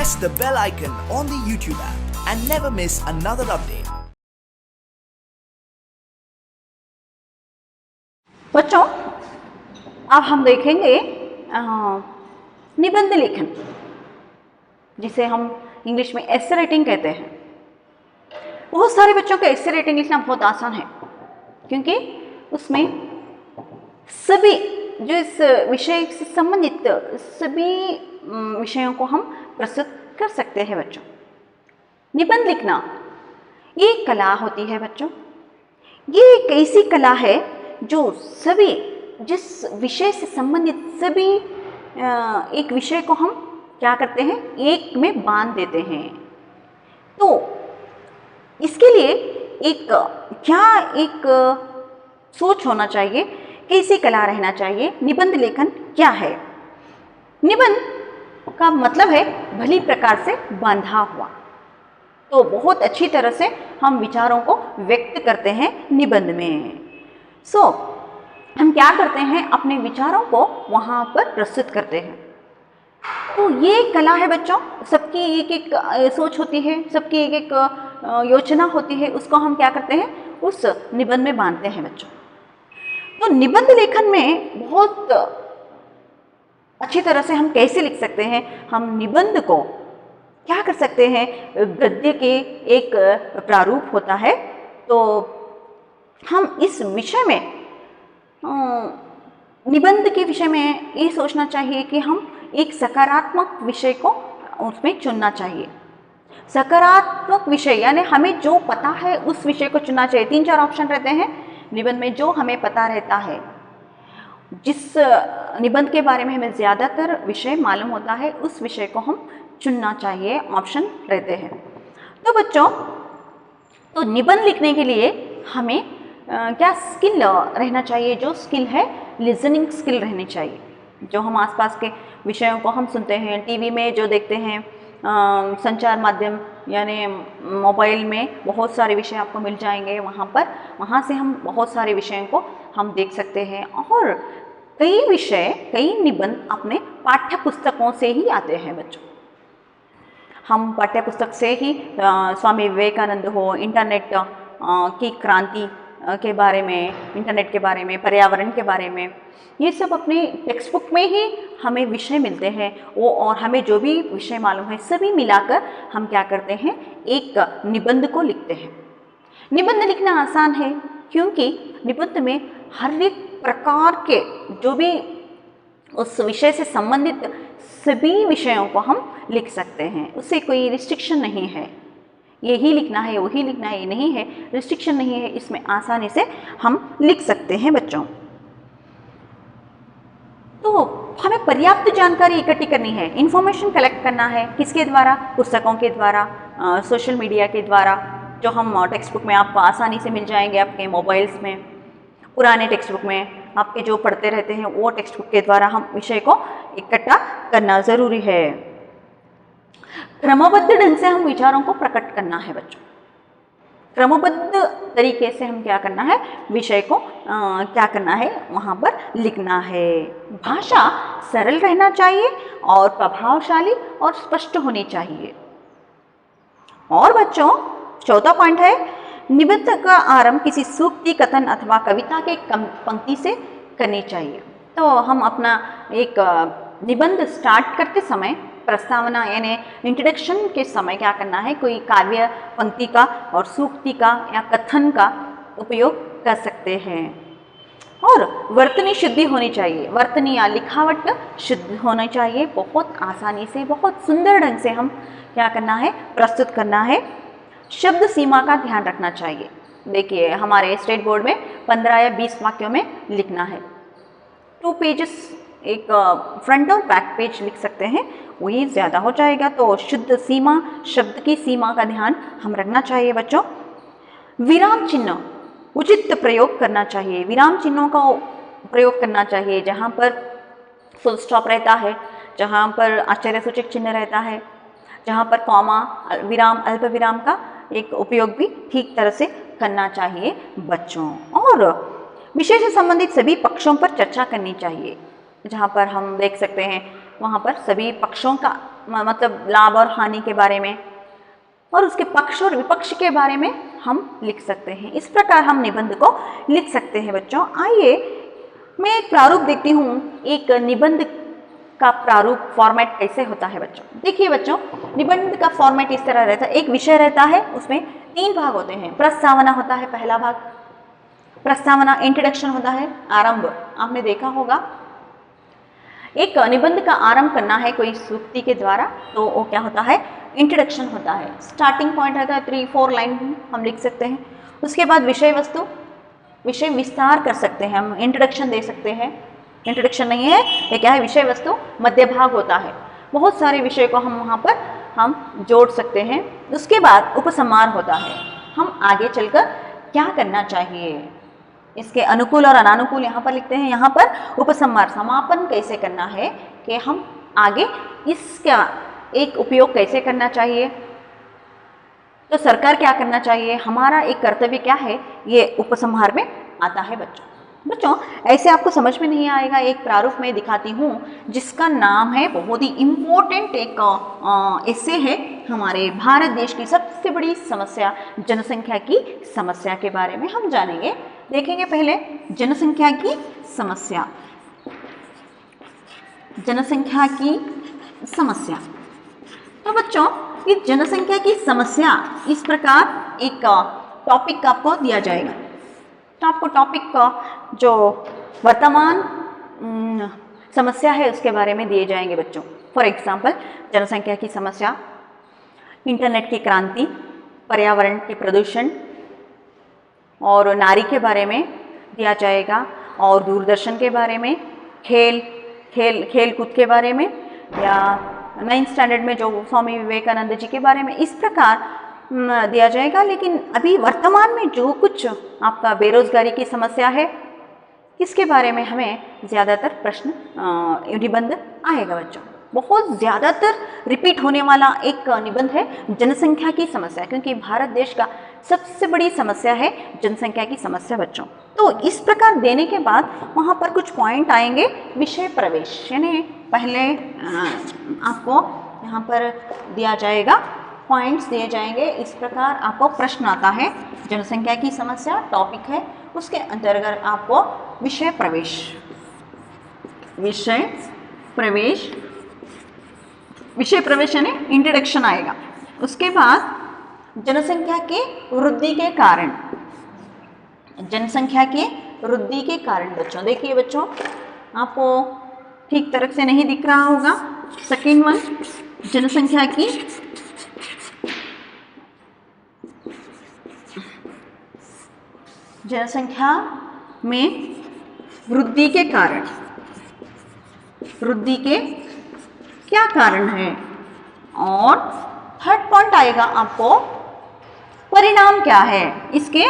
press the bell icon on the YouTube app and never miss another update. बच्चों, अब हम देखेंगे निबंध लेखन, जिसे हम इंग्लिश में एस्से राइटिंग कहते हैं। बहुत सारे बच्चों को एस्से राइटिंग लिखना बहुत आसान है, क्योंकि उसमें सभी जो इस विषय से संबंधित सभी विषयों को हम प्रस्तुत कर सकते हैं। बच्चों, निबंध लिखना ये कला होती है। बच्चों, ये एक ऐसी कला है जो सभी जिस विषय से संबंधित सभी एक विषय को हम क्या करते हैं, एक में बांध देते हैं। तो इसके लिए एक सोच होना चाहिए, कैसी कला रहना चाहिए। निबंध लेखन क्या है? निबंध का मतलब है भली प्रकार से बांधा हुआ। तो बहुत अच्छी तरह से हम विचारों को व्यक्त करते हैं निबंध में। हम क्या करते हैं, अपने विचारों को वहाँ पर प्रस्तुत करते हैं। तो ये कला है बच्चों, सबकी एक सोच होती है, सबकी एक योजना होती है, उसको हम क्या करते हैं, उस निबंध में बांधते हैं। बच्चों, तो निबंध लेखन में बहुत अच्छी तरह से हम कैसे लिख सकते हैं, हम निबंध को क्या कर सकते हैं, गद्य के एक प्रारूप होता है। तो हम इस विषय में निबंध के विषय में ये सोचना चाहिए कि हम एक सकारात्मक विषय को उसमें चुनना चाहिए। सकारात्मक विषय यानी हमें जो पता है उस विषय को चुनना चाहिए। 3-4 ऑप्शन रहते हैं निबंध में, जो हमें पता रहता है, जिस निबंध के बारे में हमें ज़्यादातर विषय मालूम होता है, उस विषय को हम चुनना चाहिए, ऑप्शन रहते हैं। तो बच्चों, तो निबंध लिखने के लिए हमें क्या स्किल रहना चाहिए? जो स्किल है लिसनिंग स्किल रहनी चाहिए। जो हम आसपास के विषयों को हम सुनते हैं, टीवी में जो देखते हैं, संचार माध्यम यानी मोबाइल में बहुत सारे विषय आपको मिल जाएंगे। वहाँ से हम बहुत सारे विषयों को हम देख सकते हैं। और कई निबंध अपने पाठ्य पुस्तकों से ही आते हैं। बच्चों, हम पाठ्य पुस्तक से ही स्वामी विवेकानंद हो, इंटरनेट की क्रांति के बारे में, इंटरनेट के बारे में, पर्यावरण के बारे में, ये सब अपने टेक्स्ट बुक में ही हमें विषय मिलते हैं। वो और हमें जो भी विषय मालूम है सभी मिलाकर हम क्या करते हैं, एक निबंध को लिखते हैं। निबंध लिखना आसान है, क्योंकि निबंध में हर एक प्रकार के जो भी उस विषय से संबंधित सभी विषयों को हम लिख सकते हैं। उससे कोई रिस्ट्रिक्शन नहीं है, यही लिखना है वही लिखना है, ये नहीं है, रिस्ट्रिक्शन नहीं है। इसमें आसानी से हम लिख सकते हैं। बच्चों, तो हमें पर्याप्त जानकारी इकट्ठी करनी है, इंफॉर्मेशन कलेक्ट करना है। किसके द्वारा? पुस्तकों के द्वारा, सोशल मीडिया के द्वारा, जो हम टेक्स्ट बुक में आपको आसानी से मिल जाएंगे, आपके मोबाइल्स में, पुराने टेक्स्ट बुक में आपके जो पढ़ते रहते हैं, वो टेक्स्ट बुक के द्वारा हम विषय को इकट्ठा करना ज़रूरी है। क्रमबद्ध ढंग से हम विचारों को प्रकट करना है। बच्चों, क्रमबद्ध तरीके से हम क्या करना है, विषय को क्या करना है, वहाँ पर लिखना है। भाषा सरल रहना चाहिए और प्रभावशाली और स्पष्ट होनी चाहिए। और बच्चों, चौथा पॉइंट है, निबंध का आरंभ किसी सूक्ति, कथन अथवा कविता के पंक्ति से करनी चाहिए। तो हम अपना एक निबंध स्टार्ट करते समय, प्रस्तावना यानी इंट्रोडक्शन के समय क्या करना है, कोई काव्य पंक्ति का और सूक्ति का या कथन का उपयोग कर सकते हैं। और वर्तनी शुद्धि होनी चाहिए, वर्तनी या लिखावट शुद्ध होना चाहिए। बहुत आसानी से, बहुत सुंदर ढंग से हम क्या करना है, प्रस्तुत करना है। शब्द सीमा का ध्यान रखना चाहिए। देखिए, हमारे स्टेट बोर्ड में 15 या 20 वाक्यों में लिखना है। 2 पेजेस, एक फ्रंट और बैक पेज लिख सकते हैं, वही ज़्यादा हो जाएगा। तो शुद्ध सीमा, शब्द की सीमा का ध्यान हम रखना चाहिए। बच्चों, विराम चिन्ह उचित प्रयोग करना चाहिए। विराम चिन्हों का प्रयोग करना चाहिए, जहाँ पर फुल स्टॉप रहता है, जहाँ पर आश्चर्यसूचक चिन्ह रहता है, जहाँ पर कॉमा, विराम, अल्प विराम का एक उपयोग भी ठीक तरह से करना चाहिए। बच्चों, और विषय से संबंधित सभी पक्षों पर चर्चा करनी चाहिए। जहाँ पर हम देख सकते हैं, वहाँ पर सभी पक्षों का मतलब लाभ और हानि के बारे में, और उसके पक्ष और विपक्ष के बारे में हम लिख सकते हैं। इस प्रकार हम निबंध को लिख सकते हैं बच्चों। आइए मैं एक प्रारूप देखती हूँ, एक निबंध का प्रारूप फॉर्मेट कैसे होता है बच्चों। देखिए बच्चों, निबंध का फॉर्मेट इस तरह रहता है, एक विषय रहता है, उसमें 3 भाग होते हैं। प्रस्तावना होता है पहला भाग, प्रस्तावना इंट्रोडक्शन होता है, आरंभ, आपने देखा होगा। एक निबंध का आरंभ करना है कोई सूक्ति के द्वारा, तो वो क्या होता है, इंट्रोडक्शन होता है। स्टार्टिंग पॉइंट रहता है, 3-4 लाइन हम लिख सकते हैं। उसके बाद विषय वस्तु, विषय विस्तार कर सकते हैं हम, इंट्रोडक्शन दे सकते हैं, इंट्रोडक्शन नहीं है ये क्या है, विषय वस्तु मध्य भाग होता है। बहुत सारे विषय को हम वहाँ पर हम जोड़ सकते हैं। उसके बाद उपसंहार होता है, हम आगे चलकर क्या करना चाहिए, इसके अनुकूल और अनानुकूल यहाँ पर लिखते हैं। यहाँ पर उपसंहार, समापन कैसे करना है, कि हम आगे इसका एक उपयोग कैसे करना चाहिए, तो सरकार क्या करना चाहिए, हमारा एक कर्तव्य क्या है, ये उपसंहार में आता है बच्चों। बच्चों ऐसे आपको समझ में नहीं आएगा, एक प्रारूप में दिखाती हूँ जिसका नाम है, बहुत ही इम्पोर्टेंट एक ऐसे है, हमारे भारत देश की सबसे बड़ी समस्या जनसंख्या की समस्या के बारे में हम जानेंगे। देखेंगे पहले जनसंख्या की समस्या, जनसंख्या की समस्या। तो बच्चों इस जनसंख्या की समस्या इस प्रकार एक टॉपिक आपको दिया जाएगा, तो आपको टॉपिक का जो वर्तमान समस्या है उसके बारे में दिए जाएंगे बच्चों। फॉर एग्जांपल जनसंख्या की समस्या, इंटरनेट की क्रांति, पर्यावरण के प्रदूषण और नारी के बारे में दिया जाएगा, और दूरदर्शन के बारे में, खेल कूद के बारे में, या 9th स्टैंडर्ड में जो स्वामी विवेकानंद जी के बारे में, इस प्रकार दिया जाएगा। लेकिन अभी वर्तमान में जो कुछ आपका बेरोजगारी की समस्या है, इसके बारे में हमें ज़्यादातर प्रश्न निबंध आएगा बच्चों। बहुत ज़्यादातर रिपीट होने वाला एक निबंध है जनसंख्या की समस्या, क्योंकि भारत देश का सबसे बड़ी समस्या है जनसंख्या की समस्या बच्चों। तो इस प्रकार देने के बाद वहाँ पर कुछ पॉइंट आएंगे, विषय प्रवेश, यानी पहले आपको यहाँ पर दिया जाएगा, पॉइंट्स दिए जाएंगे। इस प्रकार आपको प्रश्न आता है, जनसंख्या की समस्या टॉपिक है, उसके अंतर्गत आपको विषय प्रवेश, विषय प्रवेश यानी इंट्रोडक्शन आएगा। उसके बाद जनसंख्या के वृद्धि के कारण, जनसंख्या के वृद्धि के कारण बच्चों, देखिए बच्चों आपको ठीक तरह से नहीं दिख रहा होगा। सेकेंड वन, जनसंख्या की जनसंख्या में वृद्धि के कारण, वृद्धि के क्या कारण है, और थर्ड पॉइंट आएगा आपको परिणाम क्या है, इसके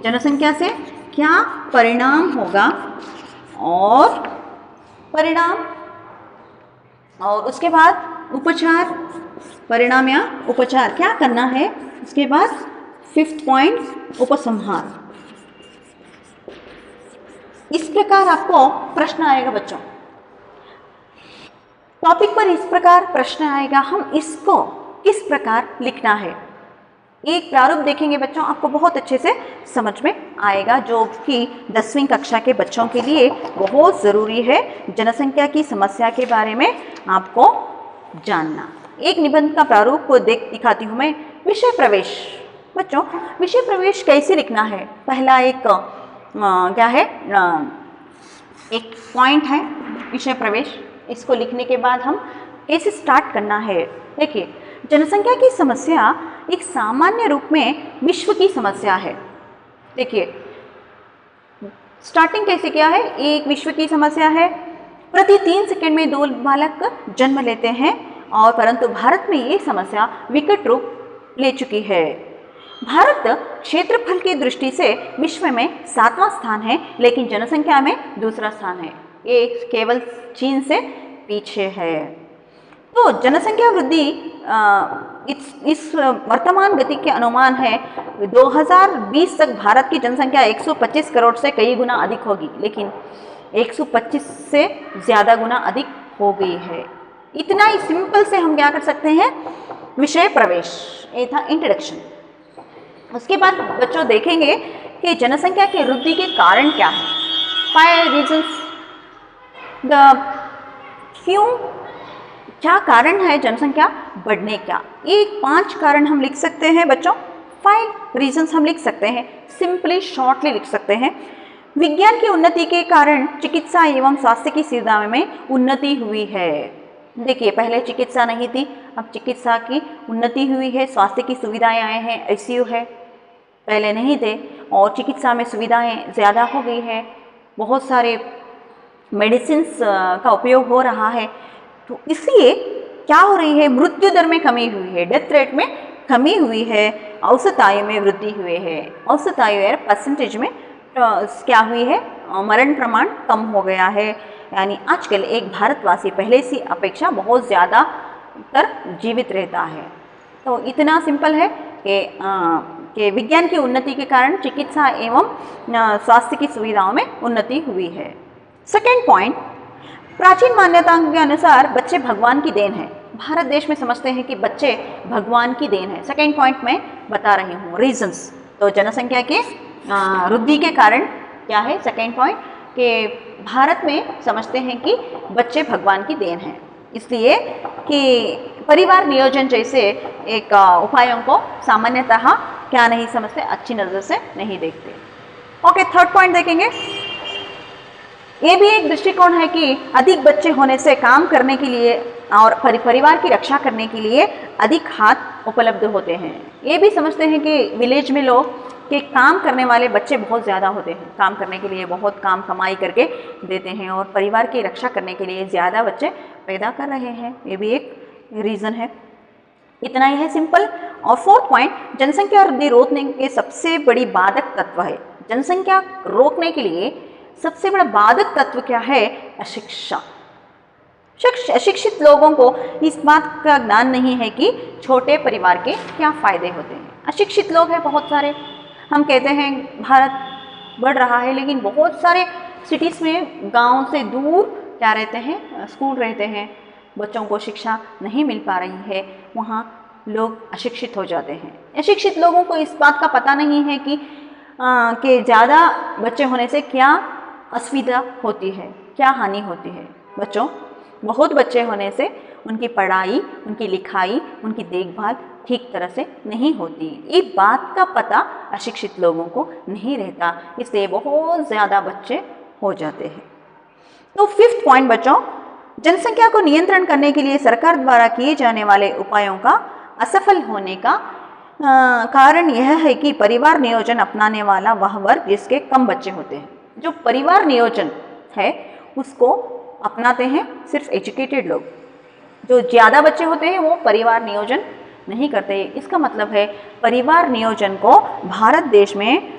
जनसंख्या से क्या परिणाम होगा, और परिणाम, और उसके बाद उपचार, परिणाम या उपचार क्या करना है। उसके बाद 5th पॉइंट उपसंहार। इस प्रकार आपको प्रश्न आएगा बच्चों, टॉपिक पर इस प्रकार प्रश्न आएगा, हम इसको किस प्रकार लिखना है। एक प्रारूप देखेंगे बच्चों, आपको बहुत अच्छे से समझ में आएगा, जो कि 10वीं कक्षा के बच्चों के लिए बहुत ज़रूरी है। जनसंख्या की समस्या के बारे में आपको जानना। एक निबंध का प्रारूप को दिखाती हूँ मैं। विषय प्रवेश बच्चों, विषय प्रवेश कैसे लिखना है। पहला एक क्या है, एक पॉइंट है विषय प्रवेश। इसको लिखने के बाद हम कैसे स्टार्ट करना है। देखिए, जनसंख्या की समस्या एक सामान्य रूप में विश्व की समस्या है। देखिए स्टार्टिंग कैसे किया है, एक विश्व की समस्या है। प्रति 3 सेकंड में 2 बालक जन्म लेते हैं, और परंतु भारत में ये समस्या विकट रूप ले चुकी है। भारत क्षेत्रफल की दृष्टि से विश्व में 7वां स्थान है, लेकिन जनसंख्या में दूसरा स्थान है। ये केवल चीन से पीछे है। तो जनसंख्या वृद्धि इस वर्तमान गति के अनुमान है 2020 तक भारत की जनसंख्या 125 करोड़ से कई गुना अधिक होगी, लेकिन 125 से ज़्यादा गुना अधिक हो गई है। इतना ही सिंपल से हम क्या कर सकते हैं, विषय प्रवेश, ये था इंट्रोडक्शन। उसके बाद बच्चों देखेंगे कि जनसंख्या की वृद्धि के कारण क्या है, 5 रीजंस क्यों, क्या कारण है जनसंख्या बढ़ने का। ये 5 कारण हम लिख सकते हैं बच्चों, 5 रीजंस हम लिख सकते हैं, सिंपली शॉर्टली लिख सकते हैं। विज्ञान की उन्नति के कारण चिकित्सा एवं स्वास्थ्य की सुविधा में उन्नति हुई है। देखिए पहले चिकित्सा नहीं थी, अब चिकित्सा की उन्नति हुई है, स्वास्थ्य की सुविधाएं आए हैं, आईसीयू है, पहले नहीं थे, और चिकित्सा में सुविधाएं ज़्यादा हो गई है, बहुत सारे मेडिसिन्स का उपयोग हो रहा है। तो इसलिए क्या हो रही है, मृत्यु दर में कमी हुई है, डेथ रेट में कमी हुई है, औसत आयु में वृद्धि हुई है। औसत आयु या परसेंटेज में क्या हुई है, मरण प्रमाण कम हो गया है, यानी आजकल एक भारतवासी पहले से अपेक्षा बहुत ज़्यादा तर जीवित रहता है। तो इतना सिंपल है कि विज्ञान की उन्नति के कारण चिकित्सा एवं स्वास्थ्य की सुविधाओं में उन्नति हुई है। सेकेंड पॉइंट, प्राचीन मान्यताओं के अनुसार बच्चे भगवान की देन है। भारत देश में समझते हैं कि बच्चे भगवान की देन है। सेकेंड पॉइंट मैं बता रही हूँ, रीजंस। तो जनसंख्या के वृद्धि के कारण क्या है, सेकेंड पॉइंट, कि भारत में समझते हैं कि बच्चे भगवान की देन है, इसलिए कि परिवार नियोजन जैसे एक उपायों को सामान्यतः क्या नहीं समझते, अच्छी नज़र से नहीं देखते। ओके, थर्ड पॉइंट देखेंगे। ये भी एक दृष्टिकोण है कि अधिक बच्चे होने से काम करने के लिए और परिवार की रक्षा करने के लिए अधिक हाथ उपलब्ध होते हैं। ये भी समझते हैं कि विलेज में लोग के काम करने वाले बच्चे बहुत ज़्यादा होते हैं, काम करने के लिए बहुत काम कमाई करके देते हैं और परिवार की रक्षा करने के लिए ज़्यादा बच्चे पैदा कर रहे हैं, ये भी एक रीज़न है। इतना ही है सिंपल। और फोर्थ पॉइंट, जनसंख्या वृद्धि रोकने के सबसे बड़ी बाधक तत्व है। जनसंख्या रोकने के लिए सबसे बड़ा बाधक तत्व क्या है, अशिक्षा। अशिक्षित लोगों को इस बात का ज्ञान नहीं है कि छोटे परिवार के क्या फ़ायदे होते हैं। अशिक्षित लोग हैं बहुत सारे, हम कहते हैं भारत बढ़ रहा है, लेकिन बहुत सारे सिटीज़ में गांव से दूर क्या रहते हैं, स्कूल रहते हैं, बच्चों को शिक्षा नहीं मिल पा रही है, वहाँ लोग अशिक्षित हो जाते हैं। अशिक्षित लोगों को इस बात का पता नहीं है कि ज़्यादा बच्चे होने से क्या असुविधा होती है, क्या हानि होती है। बच्चों, बहुत बच्चे होने से उनकी पढ़ाई, उनकी लिखाई, उनकी देखभाल ठीक तरह से नहीं होती। ये बात का पता अशिक्षित लोगों को नहीं रहता, इसलिए बहुत ज़्यादा बच्चे हो जाते हैं। तो फिफ्थ पॉइंट बच्चों, जनसंख्या को नियंत्रण करने के लिए सरकार द्वारा किए जाने वाले उपायों का असफल होने का कारण यह है कि परिवार नियोजन अपनाने वाला वह वर्ग जिसके कम बच्चे होते हैं। जो परिवार नियोजन है उसको अपनाते हैं सिर्फ एजुकेटेड लोग, जो ज़्यादा बच्चे होते हैं वो परिवार नियोजन नहीं करते। इसका मतलब है परिवार नियोजन को भारत देश में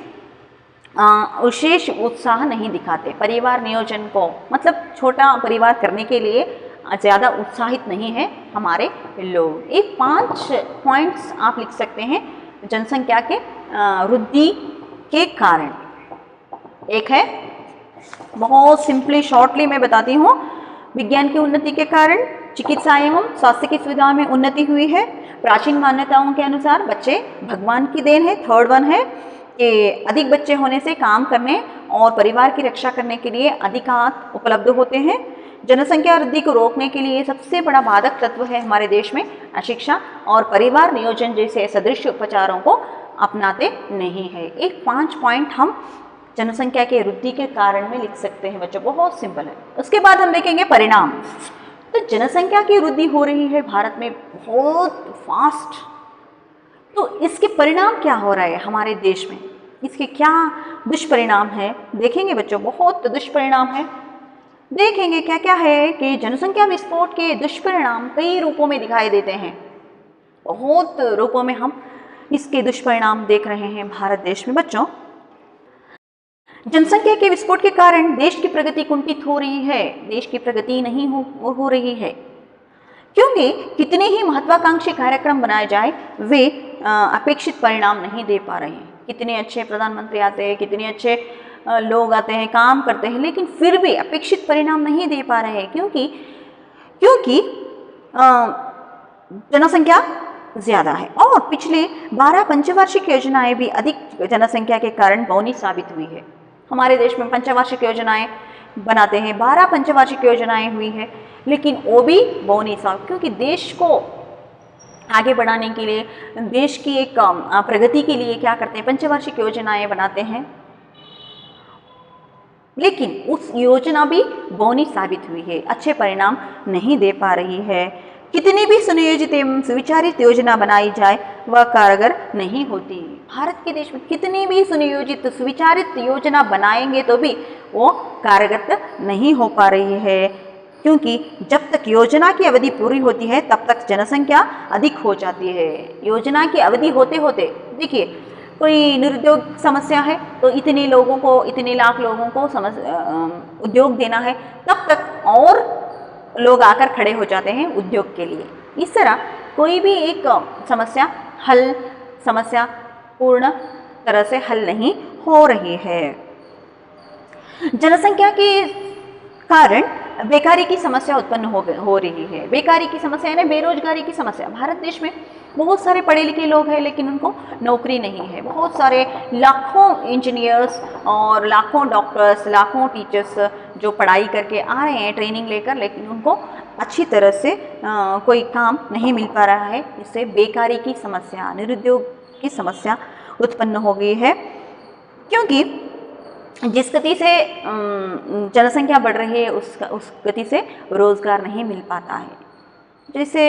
विशेष उत्साह नहीं दिखाते। परिवार नियोजन को मतलब छोटा परिवार करने के लिए ज़्यादा उत्साहित नहीं है हमारे लोग। ये 5 पॉइंट्स आप लिख सकते हैं जनसंख्या के वृद्धि के कारण। एक है, बहुत सिंपली शॉर्टली मैं बताती हूँ, विज्ञान की उन्नति के कारण चिकित्सा एवं स्वास्थ्य की सुविधाओं में उन्नति हुई है। प्राचीन मान्यताओं के अनुसार बच्चे भगवान की देन है। थर्ड वन है कि अधिक बच्चे होने से काम करने और परिवार की रक्षा करने के लिए अधिक हाथ उपलब्ध होते हैं। जनसंख्या वृद्धि को रोकने के लिए सबसे बड़ा बाधक तत्व है हमारे देश में अशिक्षा और परिवार नियोजन जैसे सदृश उपचारों को अपनाते नहीं है। एक 5 पॉइंट हम जनसंख्या के वृद्धि के कारण में लिख सकते हैं बच्चों, बहुत सिंपल है। उसके बाद हम देखेंगे परिणाम। तो जनसंख्या की वृद्धि हो रही है भारत में बहुत फास्ट, तो इसके परिणाम क्या हो रहा है हमारे देश में, इसके क्या दुष्परिणाम है देखेंगे बच्चों, बहुत दुष्परिणाम है। देखेंगे क्या क्या है कि जनसंख्या विस्फोट के दुष्परिणाम कई रूपों में दिखाई देते हैं। बहुत रूपों में हम इसके दुष्परिणाम देख रहे हैं भारत देश में। बच्चों, जनसंख्या के विस्फोट के कारण देश की प्रगति कुंठित हो रही है, देश की प्रगति नहीं हो रही है, क्योंकि कितने ही महत्वाकांक्षी कार्यक्रम बनाए जाए वे अपेक्षित परिणाम नहीं दे पा रहे हैं। कितने अच्छे प्रधानमंत्री आते हैं, कितने अच्छे लोग आते हैं, काम करते हैं, लेकिन फिर भी अपेक्षित परिणाम नहीं दे पा रहे हैं। क्योंकि जनसंख्या ज़्यादा है। और पिछले 12 पंचवार्षिक योजनाएं भी अधिक जनसंख्या के कारण बौनी साबित हुई है। हमारे देश में पंचवार्षिक योजनाएं बनाते हैं, 12 पंचवार्षिक योजनाएं हुई है, लेकिन वो भी बौनी साबित, क्योंकि देश को आगे बढ़ाने के लिए, देश की एक प्रगति के लिए क्या करते हैं, पंचवार्षिक योजनाएं बनाते हैं, लेकिन उस योजना भी बौनी साबित हुई है, अच्छे परिणाम नहीं दे पा रही है। कितनी भी सुनियोजित एवं सुविचारित योजना बनाई जाए वह कारगर नहीं होती। भारत के देश में कितनी भी सुनियोजित सुविचारित योजना बनाएंगे तो भी वो कारगर नहीं हो पा रही है, क्योंकि जब तक योजना की अवधि पूरी होती है तब तक जनसंख्या अधिक हो जाती है। योजना की अवधि होते होते, देखिए कोई निरुद्योग समस्या है तो इतने लोगों को, इतने लाख लोगों को उद्योग देना है, तब तक और लोग आकर खड़े हो जाते हैं उद्योग के लिए। इस तरह कोई भी एक समस्या पूर्ण तरह से हल नहीं हो रही है। जनसंख्या के कारण बेकारी की समस्या उत्पन्न हो रही है। बेकारी की समस्या यानी बेरोजगारी की समस्या। भारत देश में बहुत सारे पढ़े लिखे लोग हैं लेकिन उनको नौकरी नहीं है। बहुत सारे लाखों इंजीनियर्स और लाखों डॉक्टर्स, लाखों टीचर्स जो पढ़ाई करके आ रहे हैं ट्रेनिंग लेकर, लेकिन उनको अच्छी तरह से कोई काम नहीं मिल पा रहा है। इससे बेकारी की समस्या, निरुद्योग की समस्या उत्पन्न हो गई है, क्योंकि जिस गति से जनसंख्या बढ़ रही है उस गति से रोजगार नहीं मिल पाता है। जैसे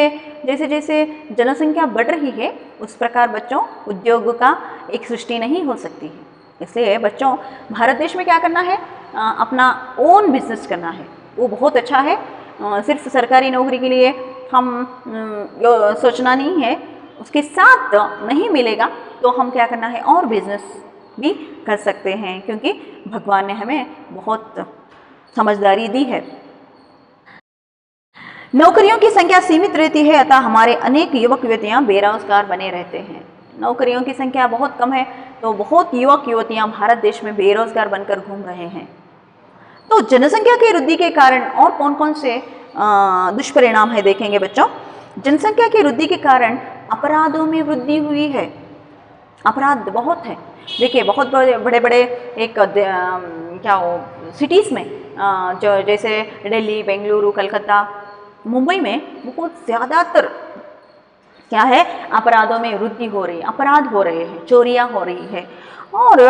जनसंख्या बढ़ रही है उस प्रकार बच्चों उद्योग का एक सृष्टि नहीं हो सकती है। इसलिए बच्चों भारत देश में क्या करना है, अपना ओन बिजनेस करना है, वो बहुत अच्छा है। सिर्फ सरकारी नौकरी के लिए हम सोचना नहीं है, उसके साथ नहीं मिलेगा तो हम क्या करना है, और बिजनेस भी कर सकते हैं, क्योंकि भगवान ने हमें बहुत समझदारी दी है। नौकरियों की संख्या सीमित रहती है, अतः हमारे अनेक युवक युवतियां बेरोजगार बने रहते हैं। नौकरियों की संख्या बहुत कम है तो बहुत युवक युवतियां भारत देश में बेरोजगार बनकर घूम रहे हैं। तो जनसंख्या की वृद्धि के कारण और कौन कौन से दुष्परिणाम है देखेंगे बच्चों। जनसंख्या की वृद्धि के कारण अपराधों में वृद्धि हुई है। अपराध बहुत है। देखिए बहुत बड़े बड़े एक सिटीज़ में जो जैसे दिल्ली, बेंगलुरु, कलकत्ता, मुंबई में बहुत ज़्यादातर क्या है, अपराधों में वृद्धि हो रही है, अपराध हो रहे हैं, चोरियां हो रही है। और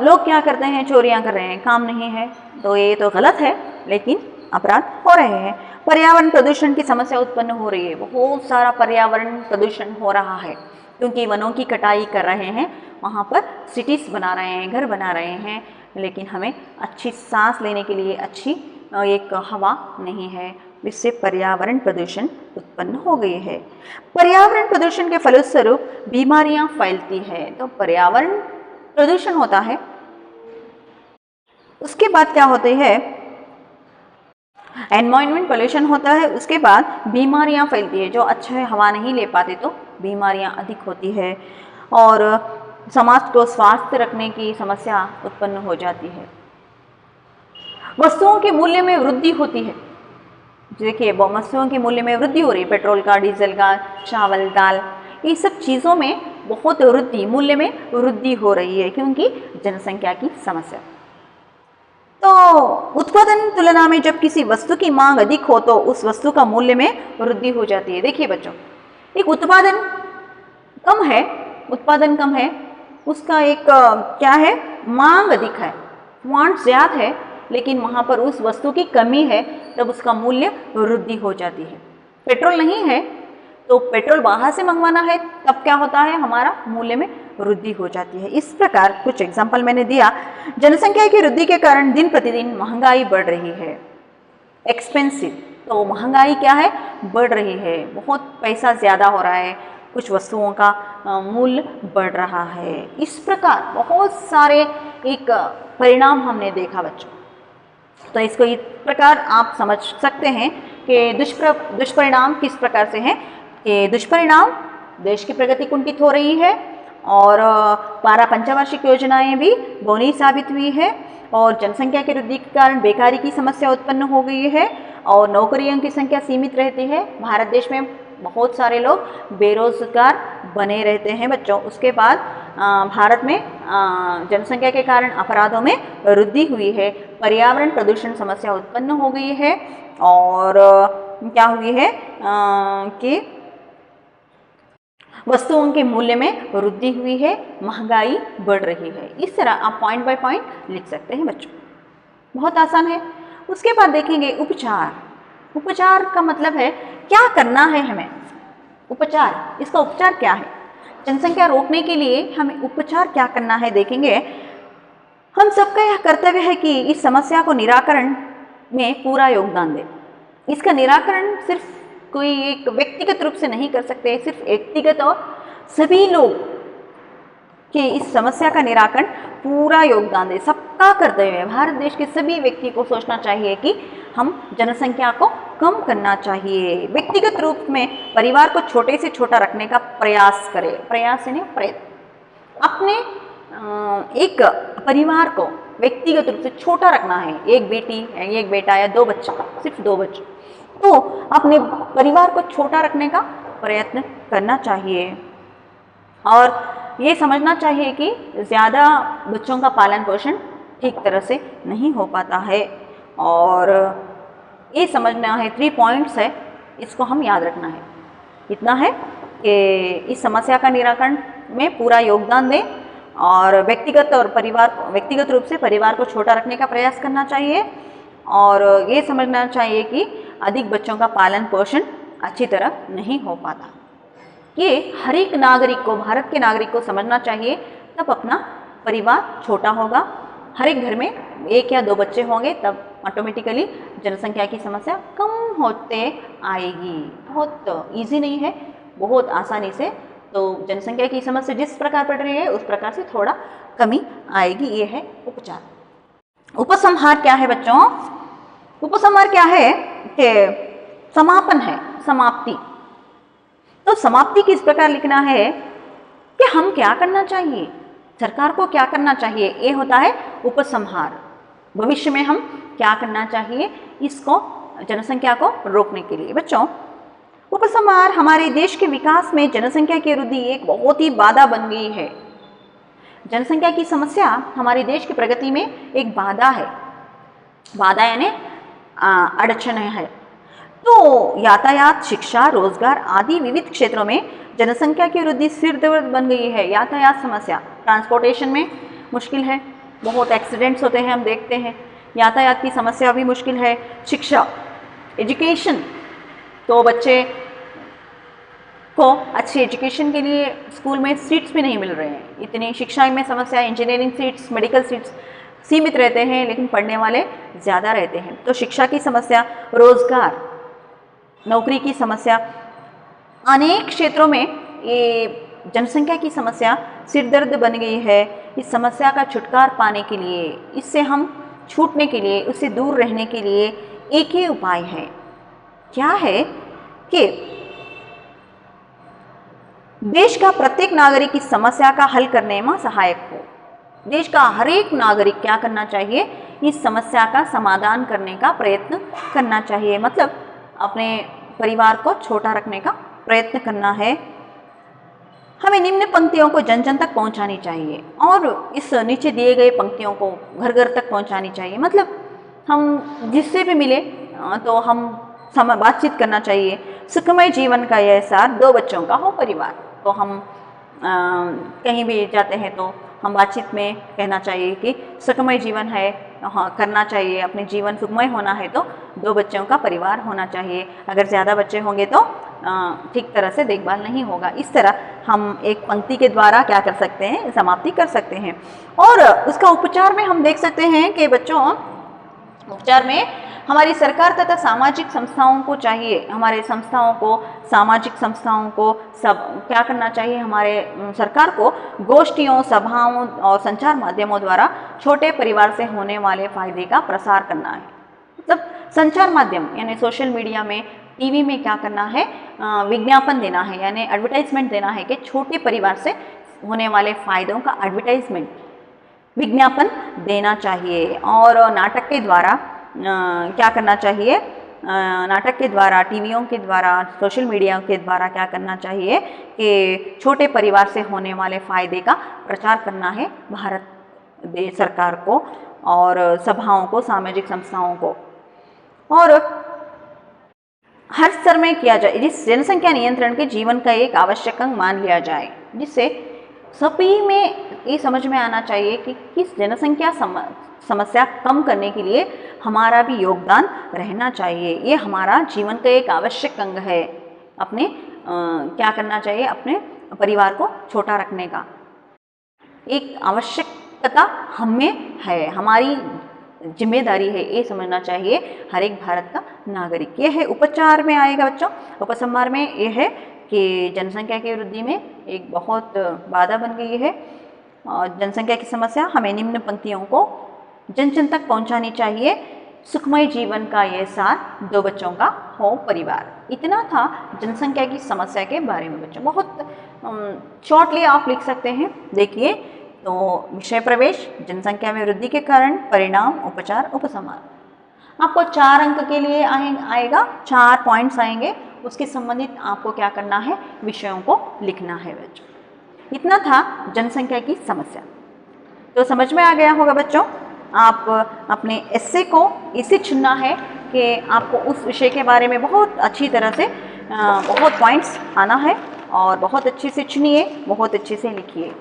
लोग क्या करते हैं, चोरियां कर रहे हैं, काम नहीं है तो ये तो गलत है, लेकिन अपराध हो रहे हैं। पर्यावरण प्रदूषण की समस्या उत्पन्न हो रही है। बहुत सारा पर्यावरण प्रदूषण हो रहा है, क्योंकि वनों की कटाई कर रहे हैं, वहाँ पर सिटीज़ बना रहे हैं, घर बना रहे हैं, लेकिन हमें अच्छी सांस लेने के लिए अच्छी एक हवा नहीं है, इससे पर्यावरण प्रदूषण उत्पन्न हो गई है। पर्यावरण प्रदूषण के फलस्वरूप बीमारियां फैलती है। तो पर्यावरण प्रदूषण होता है, उसके बाद क्या होते हैं, एनवायरनमेंट पोल्यूशन होता है, उसके बाद बीमारियां फैलती है। जो अच्छे हवा नहीं ले पाते तो बीमारियां अधिक होती है और समाज को स्वस्थ रखने की समस्या उत्पन्न हो जाती है। वस्तुओं के मूल्य में वृद्धि होती है। देखिए वस्तुओं के मूल्य में वृद्धि हो रही है, पेट्रोल का, डीजल का, चावल, दाल, ये सब चीज़ों में बहुत वृद्धि, मूल्य में वृद्धि हो रही है, क्योंकि जनसंख्या की समस्या। तो उत्पादन तुलना में जब किसी वस्तु की मांग अधिक हो तो उस वस्तु का मूल्य में वृद्धि हो जाती है। देखिए बच्चों, एक उत्पादन कम है, उसका एक क्या है, मांग अधिक है, वांट ज़्यादा है, लेकिन वहाँ पर उस वस्तु की कमी है, तब उसका मूल्य वृद्धि हो जाती है। पेट्रोल नहीं है तो पेट्रोल बाहर से मंगवाना है, तब क्या होता है, हमारा मूल्य में वृद्धि हो जाती है। इस प्रकार कुछ एग्जाम्पल मैंने दिया। जनसंख्या की वृद्धि के कारण दिन प्रतिदिन महंगाई बढ़ रही है, एक्सपेंसिव। तो महंगाई क्या है, बढ़ रही है, बहुत पैसा ज़्यादा हो रहा है, कुछ वस्तुओं का मूल्य बढ़ रहा है। इस प्रकार बहुत सारे एक परिणाम हमने देखा बच्चों। तो इसको इस प्रकार आप समझ सकते हैं कि दुष्परिणाम किस प्रकार से हैं, कि दुष्परिणाम देश की प्रगति कुंठित हो रही है और 12 पंचवार्षिक योजनाएं भी बौनी साबित हुई है और जनसंख्या की वृद्धि के कारण बेकारी की समस्या उत्पन्न हो गई है और नौकरियों की संख्या सीमित रहती है। भारत देश में बहुत सारे लोग बेरोजगार बने रहते हैं बच्चों। उसके बाद भारत में जनसंख्या के कारण अपराधों में वृद्धि हुई है, पर्यावरण प्रदूषण समस्या उत्पन्न हो गई है, और क्या हुई है कि वस्तुओं के मूल्य में वृद्धि हुई है, महंगाई बढ़ रही है। इस तरह आप पॉइंट बाय पॉइंट लिख सकते हैं बच्चों, बहुत आसान है। उसके बाद देखेंगे उपचार। उपचार का मतलब है क्या करना है हमें, उपचार, इसका उपचार क्या है। जनसंख्या रोकने के लिए हमें उपचार क्या करना है देखेंगे। हम सबका यह कर्तव्य है कि इस समस्या को निराकरण में पूरा योगदान दें। इसका निराकरण सिर्फ कोई एक व्यक्तिगत रूप से नहीं कर सकते, सिर्फ व्यक्तिगत और सभी लोग कि इस समस्या का निराकरण पूरा योगदान दे, सबका कर्तव्य है। भारत देश के सभी व्यक्ति को सोचना चाहिए कि हम जनसंख्या को कम करना चाहिए। व्यक्तिगत रूप में परिवार को छोटे से छोटा रखने का प्रयास करें, प्रयास यानी प्रयत्न। अपने एक परिवार को व्यक्तिगत रूप से छोटा रखना है, एक बेटी, एक बेटा या 2 बच्चे, सिर्फ 2 बच्चे, तो अपने परिवार को छोटा रखने का प्रयत्न करना चाहिए। और ये समझना चाहिए कि ज़्यादा बच्चों का पालन पोषण ठीक तरह से नहीं हो पाता है, और ये समझना है 3 पॉइंट्स है, इसको हम याद रखना है। इतना है कि इस समस्या का निराकरण में पूरा योगदान दें, और व्यक्तिगत रूप से परिवार को छोटा रखने का प्रयास करना चाहिए, और ये समझना चाहिए कि अधिक बच्चों का पालन पोषण अच्छी तरह नहीं हो पाता। ये हर एक नागरिक को, भारत के नागरिक को समझना चाहिए, तब अपना परिवार छोटा होगा। हर एक घर में 1 या 2 बच्चे होंगे, तब ऑटोमेटिकली जनसंख्या की समस्या कम होते आएगी। बहुत इजी नहीं है, बहुत आसानी से तो जनसंख्या की समस्या जिस प्रकार बढ़ रही है उस प्रकार से थोड़ा कमी आएगी। ये है उपचार। उपसंहार क्या है बच्चों? उपसंहार क्या है कि समापन है, समाप्ति। तो समाप्ति किस प्रकार लिखना है कि हम क्या करना चाहिए, सरकार को क्या करना चाहिए, ये होता है उपसंहार। भविष्य में हम क्या करना चाहिए इसको, जनसंख्या को रोकने के लिए। बच्चों, उपसंहार हमारे देश के विकास में जनसंख्या की वृद्धि एक बहुत ही बाधा बन गई है। जनसंख्या की समस्या हमारे देश की प्रगति में एक बाधा है। बाधा यानी अड़चन है। तो यातायात, शिक्षा, रोजगार आदि विविध क्षेत्रों में जनसंख्या की वृद्धि सिरदर्द बन गई है। यातायात समस्या, ट्रांसपोर्टेशन में मुश्किल है, बहुत एक्सीडेंट्स होते हैं, हम देखते हैं। यातायात की समस्या भी मुश्किल है। शिक्षा, एजुकेशन, तो बच्चे को अच्छी एजुकेशन के लिए स्कूल में सीट्स भी नहीं मिल रहे हैं। इतनी शिक्षा में समस्या, इंजीनियरिंग सीट्स, मेडिकल सीट्स सीमित रहते हैं, लेकिन पढ़ने वाले ज़्यादा रहते हैं। तो शिक्षा की समस्या, रोजगार, नौकरी की समस्या, अनेक क्षेत्रों में ये जनसंख्या की समस्या सिरदर्द बन गई है। इस समस्या का छुटकारा पाने के लिए, इससे हम छूटने के लिए, उससे दूर रहने के लिए एक ही उपाय है। क्या है कि देश का प्रत्येक नागरिक इस समस्या का हल करने में सहायक हो। देश का हर एक नागरिक क्या करना चाहिए, इस समस्या का समाधान करने का प्रयत्न करना चाहिए। मतलब अपने परिवार को छोटा रखने का प्रयत्न करना है। हमें निम्न पंक्तियों को जन जन तक पहुंचानी चाहिए, और इस नीचे दिए गए पंक्तियों को घर घर तक पहुंचानी चाहिए। मतलब हम जिससे भी मिले तो हम बातचीत करना चाहिए। सुखमय जीवन का यह सार 2 बच्चों का हो परिवार। तो हम कहीं भी जाते हैं तो हम बातचीत में कहना चाहिए कि सुखमय जीवन है, हाँ करना चाहिए। अपने जीवन सुखमय होना है तो 2 बच्चों का परिवार होना चाहिए। अगर ज़्यादा बच्चे होंगे तो ठीक तरह से देखभाल नहीं होगा। इस तरह हम एक पंक्ति के द्वारा क्या कर सकते हैं, समाप्ति कर सकते हैं। और उसका उपचार में हम देख सकते हैं कि बच्चों, उपचार में हमारी सरकार तथा सामाजिक संस्थाओं को चाहिए, हमारे संस्थाओं को, सामाजिक संस्थाओं को सब क्या करना चाहिए, हमारे सरकार को गोष्ठियों, सभाओं और संचार माध्यमों द्वारा छोटे परिवार से होने वाले फायदे का प्रसार करना है। मतलब संचार माध्यम यानी सोशल मीडिया में, टीवी में क्या करना है, विज्ञापन देना है, यानी एडवर्टाइजमेंट देना है कि छोटे परिवार से होने वाले फायदों का एडवर्टाइजमेंट, विज्ञापन देना चाहिए। और नाटक के द्वारा क्या करना चाहिए, नाटक के द्वारा, टीवियों के द्वारा, सोशल मीडिया के द्वारा क्या करना चाहिए कि छोटे परिवार से होने वाले फ़ायदे का प्रचार करना है भारत देश सरकार को और सभाओं को, सामाजिक संस्थाओं को, और हर स्तर में किया जाए, जिस जनसंख्या नियंत्रण के जीवन का एक आवश्यक अंग मान लिया जाए, जिससे सभी में ये समझ में आना चाहिए कि किस जनसंख्या समस्या कम करने के लिए हमारा भी योगदान रहना चाहिए। ये हमारा जीवन का एक आवश्यक अंग है। अपने क्या करना चाहिए, अपने परिवार को छोटा रखने का एक आवश्यकता हमें है, हमारी जिम्मेदारी है, ये समझना चाहिए हर एक भारत का नागरिक। ये है उपचार में आएगा बच्चों। उपसंहार में ये है कि जनसंख्या की वृद्धि में एक बहुत बाधा बन गई है और जनसंख्या की समस्या हमें निम्न पंक्तियों को जन जन तक पहुंचानी चाहिए। सुखमय जीवन का ये सार, 2 बच्चों का हो परिवार। इतना था जनसंख्या की समस्या के बारे में बच्चों। बहुत शॉर्टली आप लिख सकते हैं। देखिए तो विषय प्रवेश, जनसंख्या में वृद्धि के कारण, परिणाम, उपचार, उपसंहार। आपको 4 अंक के लिए आएगा, 4 पॉइंट्स आएंगे, उसके संबंधित आपको क्या करना है, विषयों को लिखना है बच्चों। इतना था जनसंख्या की समस्या। तो समझ में आ गया होगा बच्चों। आप अपने एस्से को इसे चुनना है कि आपको उस विषय के बारे में बहुत अच्छी तरह से बहुत पॉइंट्स आना है और बहुत अच्छे से चुनिए, बहुत अच्छे से लिखिए।